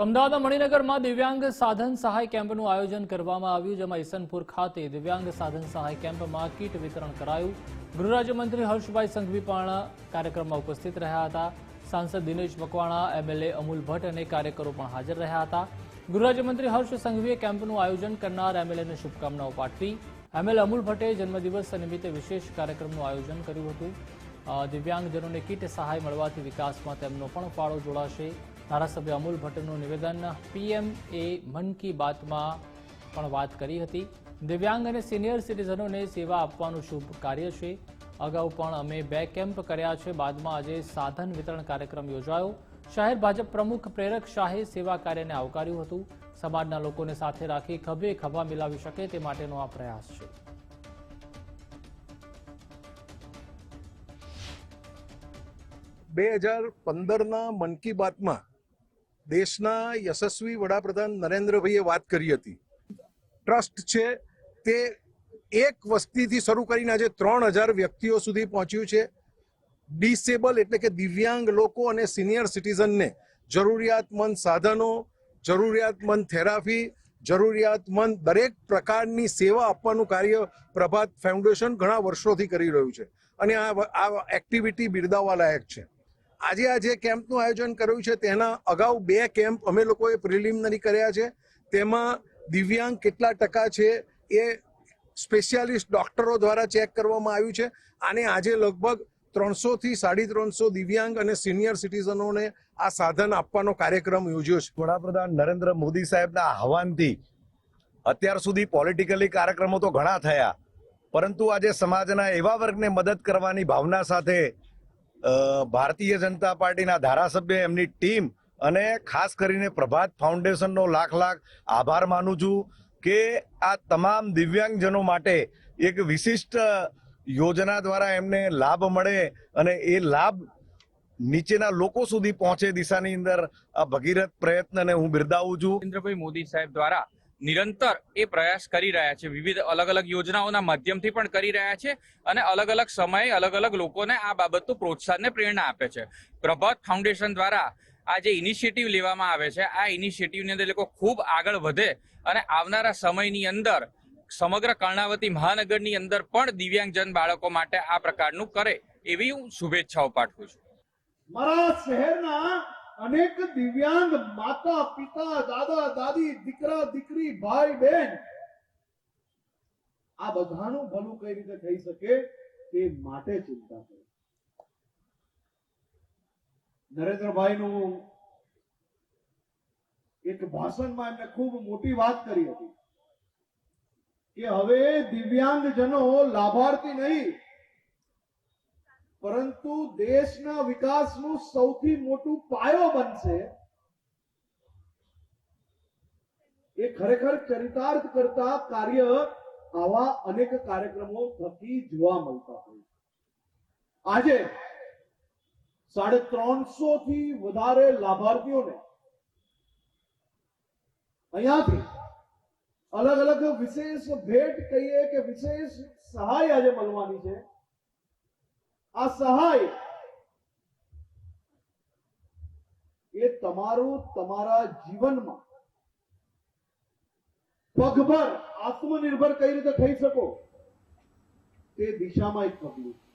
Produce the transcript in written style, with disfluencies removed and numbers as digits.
અમદાવાદના મણિનગરમાં દિવ્યાંગ સાધન સહાય કેમ્પનું આયોજન કરવામાં આવ્યું, જેમાં ઈસનપુર ખાતે દિવ્યાંગ સાધન સહાય કેમ્પમાં કીટ વિતરણ કરાયું। ગૃહ રાજ્યમંત્રી હર્ષભાઈ સંઘવી પણ કાર્યક્રમમાં ઉપસ્થિત રહ્યા હતા। સાંસદ દિનેશ મકવાણા, એમએલએ અમૂલ ભટ્ટ અને કાર્યકરો પણ હાજર રહ્યા હતા। ગૃહ રાજ્યમંત્રી હર્ષ સંઘવીએ કેમ્પનું આયોજન કરનાર એમએલએને શુભકામનાઓ પાઠવી। એમએલએ અમૂલ ભટ્ટે જન્મદિવસ નિમિત્તે વિશેષ કાર્યક્રમનું આયોજન કર્યું હતું। દિવ્યાંગજનોને કીટ સહાય મળવાથી વિકાસમાં તેમનો પણ ફાળો જોડાશે। ધારાસભ્ય અમૂલ ભટ્ટનું નિવેદન પીએમએ મન કી બાતમાં પણ વાત કરી હતી। દિવ્યાંગ અને સિનિયર સિટીઝનોને સેવા આપવાનું શુભ કાર્ય છે। અગાઉ પણ અમે 2 કેમ્પ કર્યા છે। બાદમાં આજે સાધન વિતરણ કાર્યક્રમ યોજાયો। શહેર ભાજપ પ્રમુખ પ્રેરક શાહે સેવા કાર્યને આવકાર્યું હતું। સમાજના લોકોને સાથે રાખી ખભે ખભા મિલાવી શકે તે માટેનો આ પ્રયાસ છે। 2015 મન કી બાતમાં દેશના યશસ્વી વડાપ્રધાન નરેન્દ્રભાઈએ વાત કરી હતી। ટ્રસ્ટ છે તે એક વસ્તીથી શરૂ કરીને આજે 3000 વ્યક્તિઓ સુધી પહોંચ્યું છે। ડિસેબલ એટલે કે દિવ્યાંગ લોકો અને સિનિયર સિટીઝનને જરૂરિયાતમંદ સાધનો, જરૂરિયાતમંદ થેરાપી, જરૂરિયાતમંદ દરેક પ્રકારની સેવા આપવાનું કાર્ય પ્રભાત ફાઉન્ડેશન ઘણા વર્ષોથી કરી રહ્યું છે અને આ એક્ટિવિટી બિરદાવવા લાયક છે। આજે આ જે કેમ્પનું આયોજન કર્યું છે તેના અગાઉ 2 કેમ્પ અમે લોકોએ પ્રિલિમિનરી કર્યા છે। તેમાં દિવ્યાંગ કેટલા ટકા છે એ સ્પેશિયાલિસ્ટ ડોક્ટરો દ્વારા ચેક કરવામાં આવ્યું છે અને આજે લગભગ 300 થી 350 દિવ્યાંગ અને સિનિયર સિટીઝનોને આ સાધન આપવાનો કાર્યક્રમ યોજ્યો છે। વડાપ્રધાન નરેન્દ્ર મોદી સાહેબના આહવાનથી અત્યાર સુધી પોલિટિકલી કાર્યક્રમો તો ઘણા થયા, પરંતુ આજે સમાજના એવા વર્ગને મદદ કરવાની ભાવના સાથે ભારતીય જનતા પાર્ટીના ધારાસભ્ય, એમની ટીમ અને ખાસ કરીને પ્રભાત ફાઉન્ડેશનનો લાખ આભાર માનું છું કે આ તમામ દિવ્યાંગજનો માટે એક વિશિષ્ટ યોજના દ્વારા એમને લાભ મળે અને એ લાભ નીચેના લોકો સુધી પહોંચે દિશાની અંદર આ ભગીરથ પ્રયત્નને હું બિરદાવું છું। નરેન્દ્રભાઈ મોદી સાહેબ દ્વારા નિરંતર એ પ્રયાસ કરી રહ્યા છે, વિવિધ અલગ અલગ યોજનાઓના માધ્યમથી પણ કરી રહ્યા છે અને અલગ અલગ સમયે અલગ અલગ લોકોને આ બાબતનું પ્રોત્સાહન ને પ્રેરણા આપે છે। પ્રભાત ફાઉન્ડેશન દ્વારા આ જે ઇનિશિયેટિવ લેવામાં આવે છે, આ ઇનિશિયેટિવની અંદર લોકો ખૂબ આગળ વધે અને આવનારા સમયની અંદર સમગ્ર કર્ણાવતી મહાનગરની અંદર પણ દિવ્યાંગજન બાળકો માટે આ પ્રકારનું કરે એવી હું શુભેચ્છાઓ પાઠવું છું। મારા શહેરના અનેક દિવ્યાંગ માતા પિતા, દાદા દાદી, દીકરા દીકરી, ભાઈ બહેન, આ બધાનું ભલું કઈ રીતે થઈ શકે તે માટે ચિંતા કરે। નરેન્દ્રભાઈનું એક ભાષણમાં એમને ખૂબ મોટી વાત કરી હતી કે હવે દિવ્યાંગજનો લાભાર્થી નહીં પરંતુ દેશના વિકાસનું સૌથી મોટું પાયો બનશે। એ ખરેખર ચરિતાર્થ કરતા કાર્ય આવા અનેક કાર્યક્રમો થકી જોવા મળતા હોય। આજે 350 થી વધારે લાભાર્થીઓને અહીંયાથી અલગ અલગ વિશેષ ભેટ કહીએ કે વિશેષ સહાય આજે મળવાની છે। આ સહાય એ તમારા જીવનમાં પગભર આત્મનિર્ભર કઈ રીતે થઈ શકો તે દિશામાં એક પગલું છે।